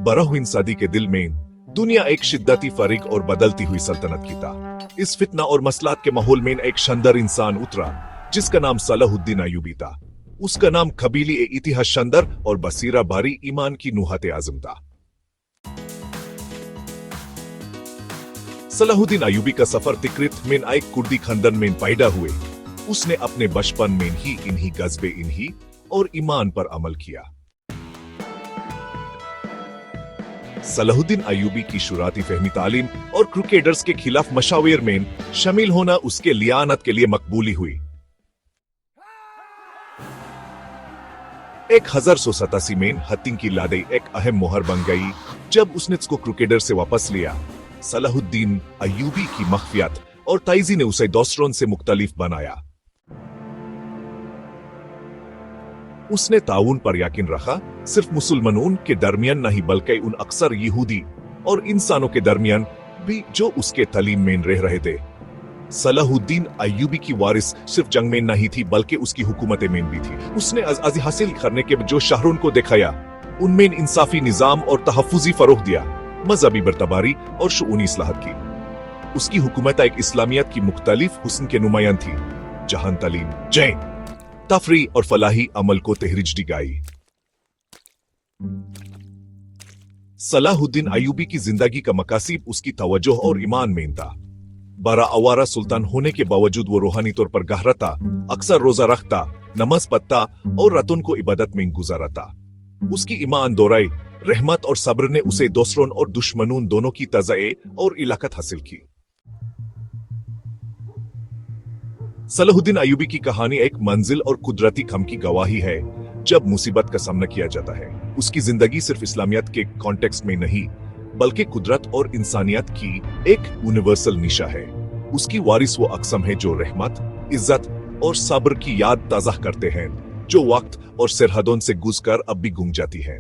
12वीं सदी के दिल में दुनिया एक शिद्दती फरीक और बदलती हुई सल्तनत की था। इस फितना और मसलात के माहौल में एक शानदार इंसान उतरा जिसका नाम सलाहुद्दीन अय्यूबी था। उसका नाम कबीली इतिहास शानदार और बसीरा बारी ईमान की नुहाते आजम था। सलाहुद्दीन अय्यूबी का सफर तिक्रित में एक कुर्दी खंदन में पैदा हुए। उसने अपने बचपन में ही इन्हीं गज़बे इन्हीं और ईमान पर अमल किया। सलाहुद्दीन अय्यूबी की शुराती फहमी तालीम और क्रूसेडर्स के खिलाफ मशाविर में शामिल होना उसके लियानत के लिए मकबूली हुई। 1187 में हत्तिंग की लड़ाई एक अहम मोहर बन गई जब उसने इसको क्रूसेडर से वापस लिया। सलाहुद्दीन अय्यूबी की मखफियत और ताइजी ने उसे दोस्तरों से मुख्तलिफ बनाया। उसने ताउन पर यकीन रखा, सिर्फ मुसलमानों के दरमियान नहीं बल्कि उन अक्सर यहूदी और इंसानों के दरमियान भी जो उसके तालीम में रह रहे थे। सलाहुद्दीन अय्यूबी की वारिस सिर्फ जंग में नहीं थी बल्कि उसकी हुकूमत में भी थी। उसने आज़ादी हासिल करने के जो शहरों को दिखाया उनमें इंसाफी निजाम और तहफ़्फ़ुज़ी फरोग़ दिया, मजहबी बर्ताबारी और शुऊनी इस्लाहत की। उसकी हुकूमत एक इस्लामियत की मुख्तलिफ हुस्न के नुमायां थी, जहां तालीम, जंग, तफरी और फलाही अमल को तहरीज दी गई। सलाहुद्दीन अय्यूबी की जिंदगी का मकासीब उसकी तवज्जो और ईमान में था। बड़ा आवारा सुल्तान होने के बावजूद वो रूहानी तौर पर गहरा था, अक्सर रोजा रखता, नमाज पढ़ता और रातों को इबादत में गुजारता। उसकी ईमान दोराई रहमत और सब्र ने उसे दोस्तरों और दुश्मनों दोनों की तज़ाए और इलाकत हासिल की। सलाहुद्दीन अय्यूबी की कहानी एक मंजिल और कुदरती कम की गवाही है। जब मुसीबत का सामना किया जाता है, उसकी जिंदगी सिर्फ इस्लामियत के कॉन्टेक्स्ट में नहीं बल्कि कुदरत और इंसानियत की एक यूनिवर्सल निशा है। उसकी वारिस वो अक़सम है जो रहमत, इज्जत और सब्र की याद ताज़ा करते हैं, जो वक्त और सरहदों से गुजर अब भी गूंज जाती हैं।